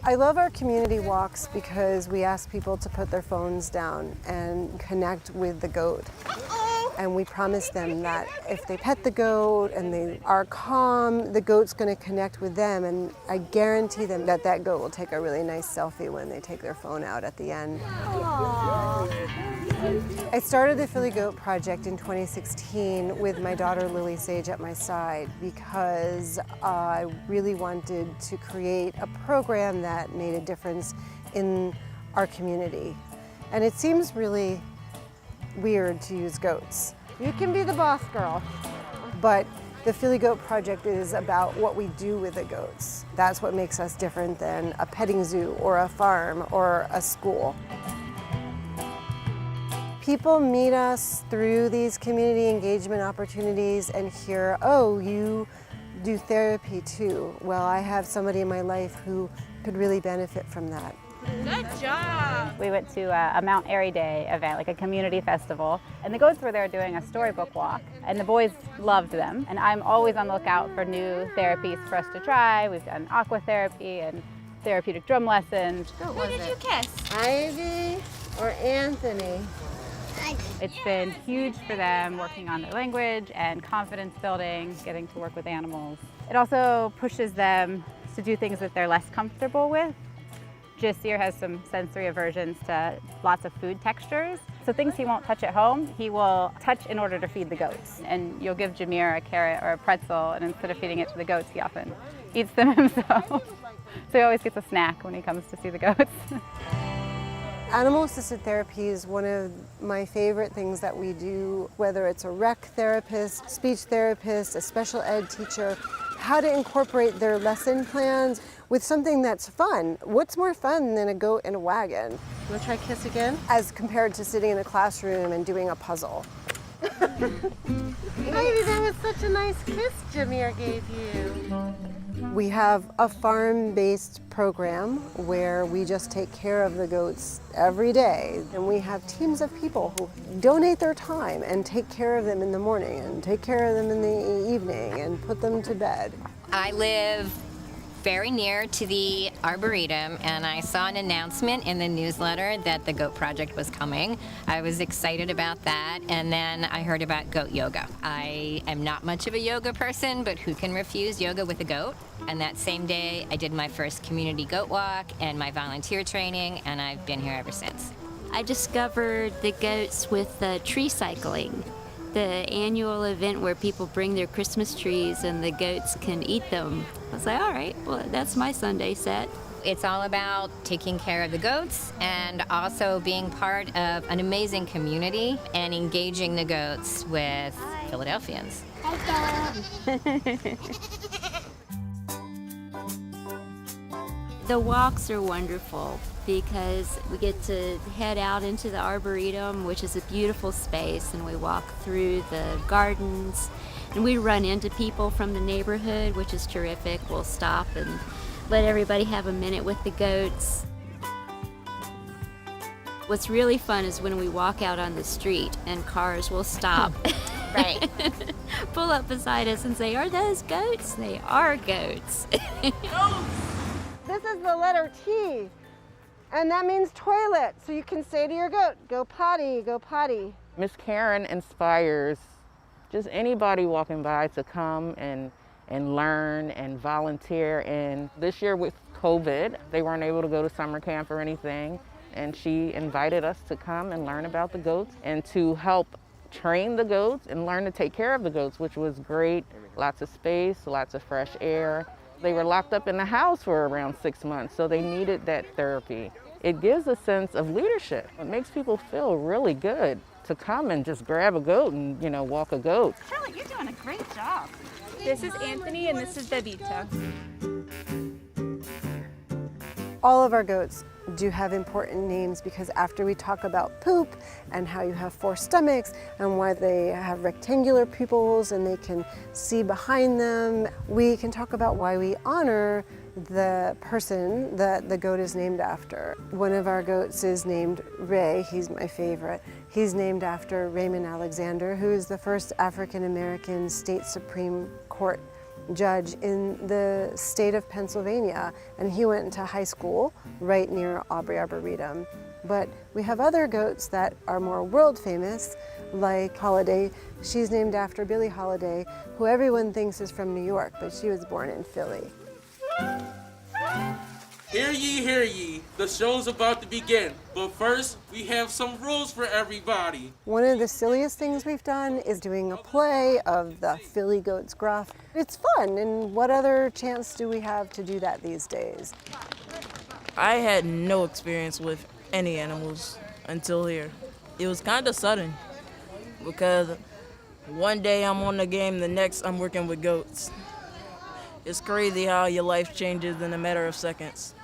I love our community walks because we ask people to put their phones down and connect with the goat. And we promise them that if they pet the goat and they are calm, the goat's going to connect with them. And I guarantee them that that goat will take a really nice selfie when they take their phone out at the end. Aww. I started the Philly Goat Project in 2016 with my daughter Lily Sage at my side because I really wanted to create a program that made a difference in our community. And it seems really weird to use goats. You can be the boss girl. But the Philly Goat Project is about what we do with the goats. That's what makes us different than a petting zoo or a farm or a school. People meet us through these community engagement opportunities and hear, oh, you do therapy too. Well, I have somebody in my life who could really benefit from that. Good job! We went to a Mount Airy Day event, like a community festival, and the goats were there doing a storybook walk, and the boys loved them. And I'm always on the lookout for new therapies for us to try. We've done aqua therapy and therapeutic drum lessons. Who did you kiss? Ivy or Anthony? It's been huge for them working on their language and confidence building, getting to work with animals. It also pushes them to do things that they're less comfortable with. Jasir has some sensory aversions to lots of food textures. So things he won't touch at home, he will touch in order to feed the goats. And you'll give Jameer a carrot or a pretzel, and instead of feeding it to the goats, he often eats them himself. So he always gets a snack when he comes to see the goats. Animal-assisted therapy is one of my favorite things that we do, whether it's a rec therapist, speech therapist, a special ed teacher, how to incorporate their lesson plans with something that's fun. What's more fun than a goat in a wagon? You want to try kiss again? As compared to sitting in a classroom and doing a puzzle. Ivy, that was such a nice kiss Jameer gave you. We have a farm-based program where we just take care of the goats every day. And we have teams of people who donate their time and take care of them in the morning and take care of them in the evening and put them to bed. I live very near to the Arboretum, and I saw an announcement in the newsletter that the Goat Project was coming. I was excited about that, and then I heard about goat yoga. I am not much of a yoga person, but who can refuse yoga with a goat? And that same day, I did my first community goat walk and my volunteer training, and I've been here ever since. I discovered the goats with tree cycling, the annual event where people bring their Christmas trees and the goats can eat them. I was like, all right, well, that's my Sunday set. It's all about taking care of the goats and also being part of an amazing community and engaging the goats with Philadelphians. The walks are wonderful because we get to head out into the Arboretum, which is a beautiful space, and we walk through the gardens, and we run into people from the neighborhood, which is terrific. We'll stop and let everybody have a minute with the goats. What's really fun is when we walk out on the street and cars will stop. Right. Pull up beside us and say, are those goats? They are goats. This is the letter T, and that means toilet. So you can say to your goat, go potty, go potty. Miss Karen inspires just anybody walking by to come and learn and volunteer. And this year with COVID, they weren't able to go to summer camp or anything. And she invited us to come and learn about the goats and to help train the goats and learn to take care of the goats, which was great. Lots of space, lots of fresh air. They were locked up in the house for around 6 months, so they needed that therapy. It gives a sense of leadership. It makes people feel really good to come and just grab a goat and, walk a goat. Charlotte, you're doing a great job. This is Anthony and this is Bebita. All of our goats do have important names because after we talk about poop and how you have 4 stomachs and why they have rectangular pupils and they can see behind them, we can talk about why we honor the person that the goat is named after. One of our goats is named Ray. He's my favorite. He's named after Raymond Alexander, who is the first African-American state Supreme Court judge in the state of Pennsylvania, and he went to high school right near Aubrey Arboretum. But we have other goats that are more world famous, like Holiday. She's named after Billie Holiday, who everyone thinks is from New York, but she was born in Philly. Hear ye, the show's about to begin. But first, we have some rules for everybody. One of the silliest things we've done is doing a play of the Philly goat's gruff. It's fun, and what other chance do we have to do that these days? I had no experience with any animals until here. It was kind of sudden because one day I'm on the game, the next I'm working with goats. It's crazy how your life changes in a matter of seconds.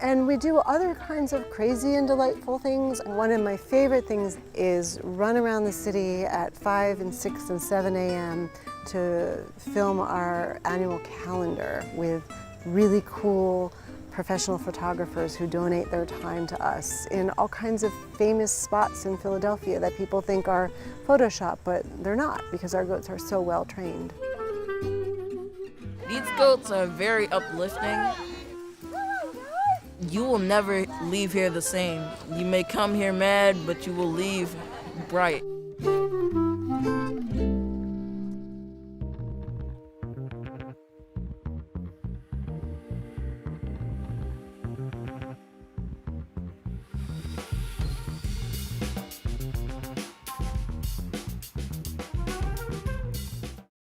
And we do other kinds of crazy and delightful things. One of my favorite things is run around the city at 5 and 6 and 7 a.m. to film our annual calendar with really cool professional photographers who donate their time to us in all kinds of famous spots in Philadelphia that people think are Photoshop, but they're not because our goats are so well trained. These goats are very uplifting. You will never leave here the same. You may come here mad, but you will leave bright.